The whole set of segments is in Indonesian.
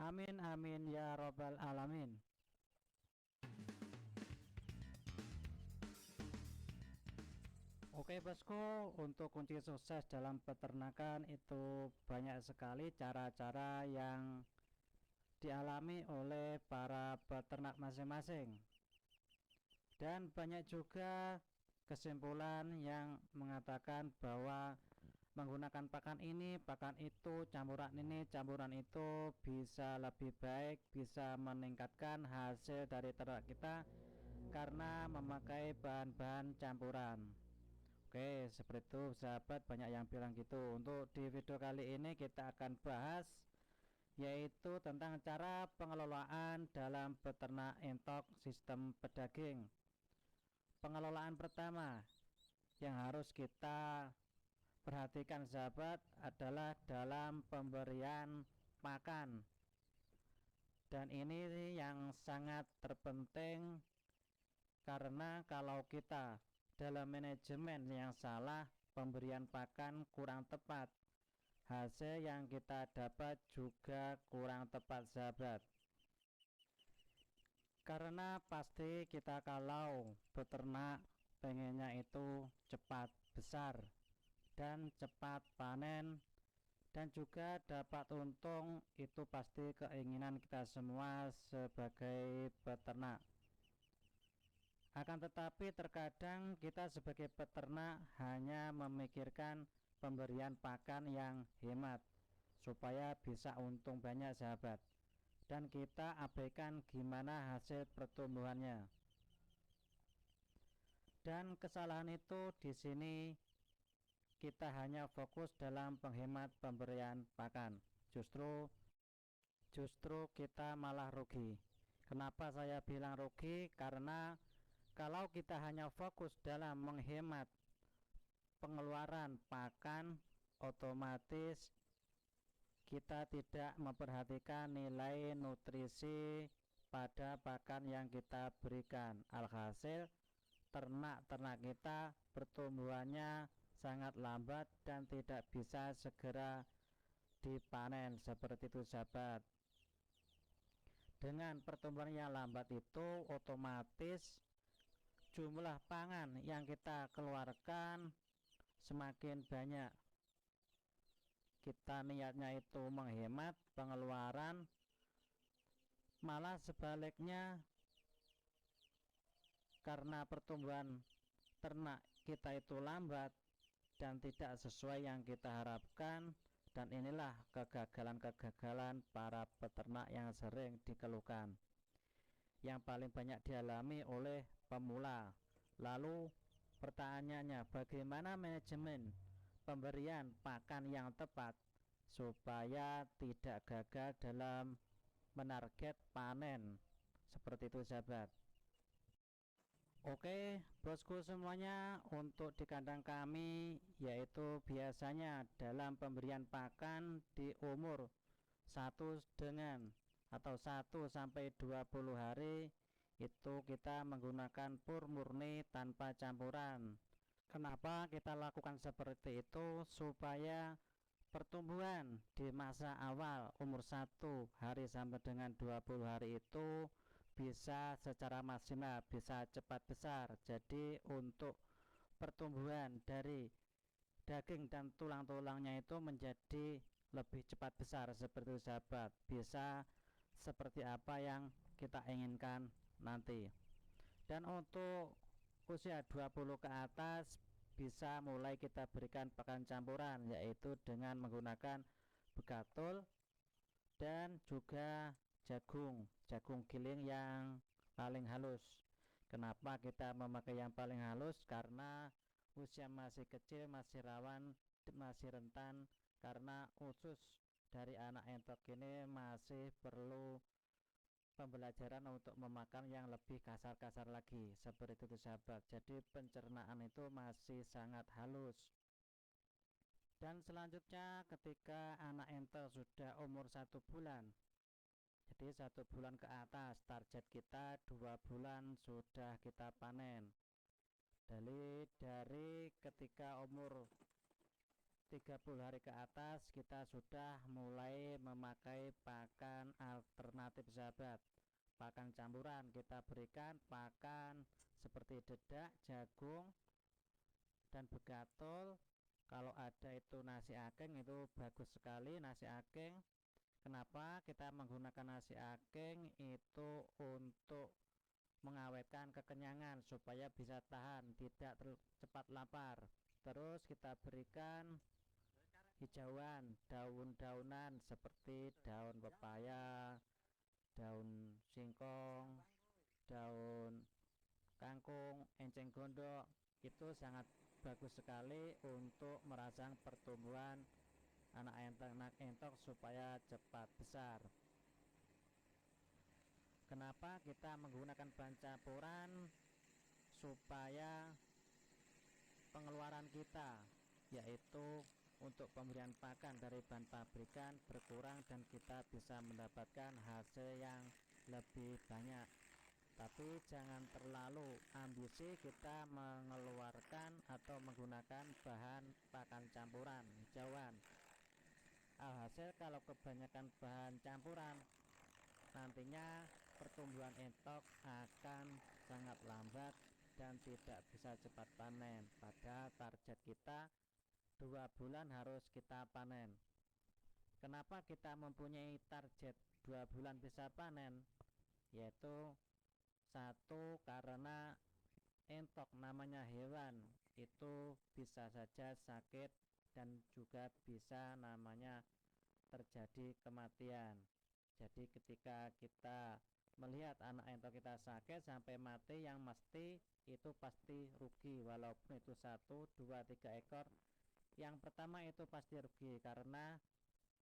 Amin amin ya robbal alamin. Oke bosku, untuk kunci sukses dalam peternakan itu banyak sekali cara-cara yang dialami oleh para peternak masing-masing, dan banyak juga kesimpulan yang mengatakan bahwa menggunakan pakan ini, pakan itu, campuran ini, campuran itu bisa lebih baik, bisa meningkatkan hasil dari ternak kita karena memakai bahan-bahan campuran. Oke, seperti itu sahabat, banyak yang bilang gitu. Untuk di video kali ini kita akan bahas yaitu tentang cara pengelolaan dalam peternak entok sistem pedaging. Pengelolaan pertama yang harus kita perhatikan sahabat adalah dalam pemberian pakan, dan ini yang sangat terpenting karena kalau kita dalam manajemen yang salah, pemberian pakan kurang tepat, hasil yang kita dapat juga kurang tepat sahabat. Karena pasti kita kalau beternak pengennya itu cepat besar dan cepat panen dan juga dapat untung, itu pasti keinginan kita semua sebagai peternak. Akan tetapi terkadang kita sebagai peternak hanya memikirkan pemberian pakan yang hemat supaya bisa untung banyak sahabat, dan kita abaikan gimana hasil pertumbuhannya. Dan kesalahan itu di sini kita hanya fokus dalam penghemat pemberian pakan, justru kita malah rugi. Kenapa saya bilang rugi? Karena kalau kita hanya fokus dalam menghemat pengeluaran pakan, otomatis kita tidak memperhatikan nilai nutrisi pada pakan yang kita berikan. Alhasil ternak-ternak kita pertumbuhannya sangat lambat dan tidak bisa segera dipanen, seperti itu sahabat. Dengan pertumbuhan yang lambat itu otomatis jumlah pangan yang kita keluarkan semakin banyak. Kita niatnya itu menghemat pengeluaran, malah sebaliknya karena pertumbuhan ternak kita itu lambat dan tidak sesuai yang kita harapkan, dan inilah kegagalan-kegagalan para peternak yang sering dikeluhkan, yang paling banyak dialami oleh pemula. Lalu pertanyaannya, bagaimana manajemen pemberian pakan yang tepat supaya tidak gagal dalam menarget panen, seperti itu sahabat. Oke bosku semuanya, untuk di kandang kami yaitu biasanya dalam pemberian pakan di umur 1 sampai 20 hari itu kita menggunakan pur murni tanpa campuran. Kenapa kita lakukan seperti itu? Supaya pertumbuhan di masa awal umur 1 hari sampai dengan 20 hari itu bisa secara maksimal, bisa cepat besar. Jadi untuk pertumbuhan dari daging dan tulang-tulangnya itu menjadi lebih cepat besar, seperti itu sahabat. Bisa seperti apa yang kita inginkan nanti. Dan untuk usia 20 ke atas bisa mulai kita berikan pakan campuran, yaitu dengan menggunakan begatul dan juga jagung giling yang paling halus. Kenapa kita memakai yang paling halus? Karena usia masih kecil, masih rawan, masih rentan, karena usus dari anak entok ini masih perlu pembelajaran untuk memakan yang lebih kasar-kasar lagi, seperti itu sahabat. Jadi pencernaan itu masih sangat halus. Dan selanjutnya ketika anak entok sudah umur 1 bulan, jadi 1 bulan ke atas, target kita 2 bulan sudah kita panen. Dari ketika umur 30 hari ke atas kita sudah mulai memakai pakan alternatif sahabat. Pakan campuran kita berikan pakan seperti dedak, jagung, dan begatul. Kalau ada itu nasi aking, itu bagus sekali nasi aking. Kenapa kita menggunakan nasi aking? Itu untuk mengawetkan kekenyangan supaya bisa tahan, tidak cepat lapar. Terus kita berikan hijauan, daun-daunan seperti daun pepaya, daun singkong, daun kangkung, enceng gondok. Itu sangat bagus sekali untuk merangsang pertumbuhan anak entok supaya cepat besar. Kenapa kita menggunakan bahan campuran? Supaya pengeluaran kita, yaitu untuk pemberian pakan dari bahan pabrikan berkurang dan kita bisa mendapatkan hasil yang lebih banyak. Tapi jangan terlalu ambisi kita mengeluarkan atau menggunakan bahan pakan campuran hijauan. Alhasil kalau kebanyakan bahan campuran, nantinya pertumbuhan entok akan sangat lambat dan tidak bisa cepat panen. Padahal target kita 2 bulan harus kita panen. Kenapa kita mempunyai target 2 bulan bisa panen? Yaitu satu, karena entok namanya hewan itu bisa saja sakit dan juga bisa namanya terjadi kematian. Jadi ketika kita melihat anak entok kita sakit sampai mati, yang mesti itu pasti rugi, walaupun itu 1, 2, 3 ekor. Yang pertama itu pasti rugi karena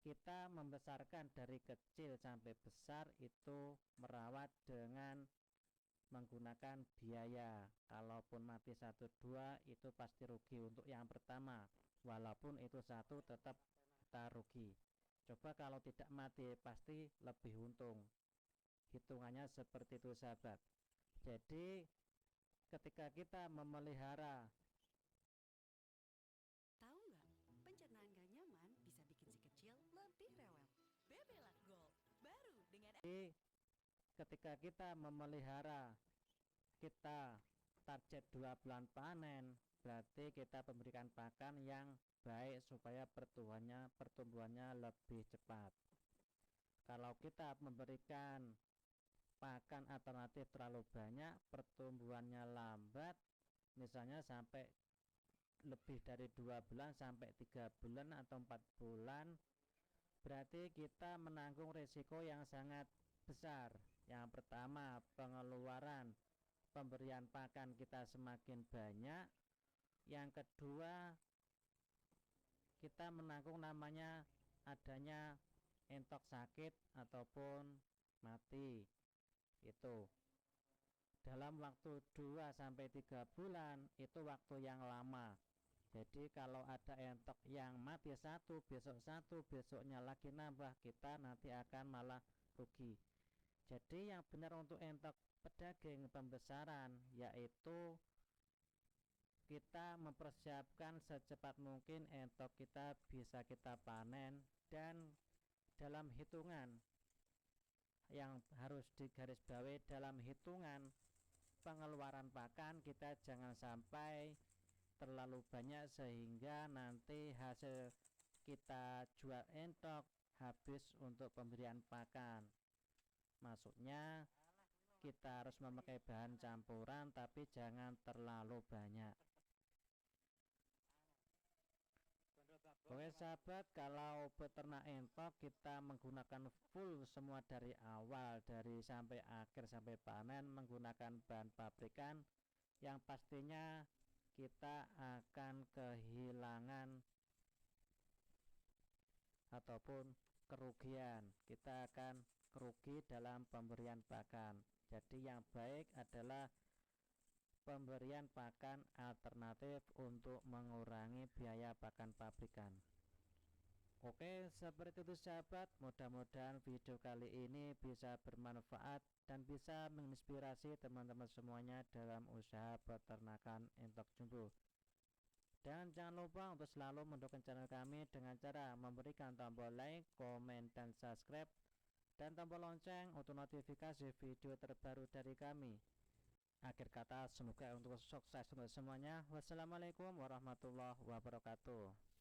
kita membesarkan dari kecil sampai besar itu merawat dengan menggunakan biaya. Kalaupun mati 1, 2 itu pasti rugi untuk yang pertama, walaupun itu 1 tetap kita rugi. Coba kalau tidak mati pasti lebih untung. Hitungannya seperti itu sahabat. Jadi ketika kita memelihara, tahu nggak, pencernaan gak nyaman bisa bikin si kecil lebih rewel. Bebelak Gold baru dengan ketika kita memelihara, kita target 2 bulan panen, berarti kita memberikan pakan yang baik supaya pertumbuhannya lebih cepat. Kalau kita memberikan pakan alternatif terlalu banyak, pertumbuhannya lambat, misalnya sampai lebih dari 2 bulan sampai 3 bulan atau 4 bulan, berarti kita menanggung risiko yang sangat besar. Yang pertama, pengeluaran pemberian pakan kita semakin banyak. Yang kedua, kita menanggung namanya adanya entok sakit ataupun mati. Itu dalam waktu 2 sampai 3 bulan, itu waktu yang lama. Jadi kalau ada entok yang mati 1, besok 1, besoknya lagi nambah, kita nanti akan malah rugi. Jadi yang benar untuk entok pedaging pembesaran yaitu kita mempersiapkan secepat mungkin entok kita bisa kita panen, dan dalam hitungan yang harus digarisbawahi, dalam hitungan pengeluaran pakan kita jangan sampai terlalu banyak sehingga nanti hasil kita jual entok habis untuk pemberian pakan. Maksudnya kita harus memakai bahan campuran tapi jangan terlalu banyak. Oke sahabat, kalau peternak entok kita menggunakan full semua dari awal, dari sampai akhir sampai panen menggunakan bahan pabrikan, yang pastinya kita akan kehilangan ataupun kerugian. Kita akan kerugi dalam pemberian pakan. Jadi yang baik adalah pemberian pakan alternatif untuk mengurangi biaya pakan pabrikan. Oke, seperti itu sahabat, mudah-mudahan video kali ini bisa bermanfaat dan bisa menginspirasi teman-teman semuanya dalam usaha peternakan entok jumbo. Dan jangan lupa untuk selalu mendukung channel kami dengan cara memberikan tombol like, komen, dan subscribe dan tombol lonceng untuk notifikasi video terbaru dari kami. Akhir kata, semoga untuk sukses untuk semuanya. Wassalamualaikum warahmatullahi wabarakatuh.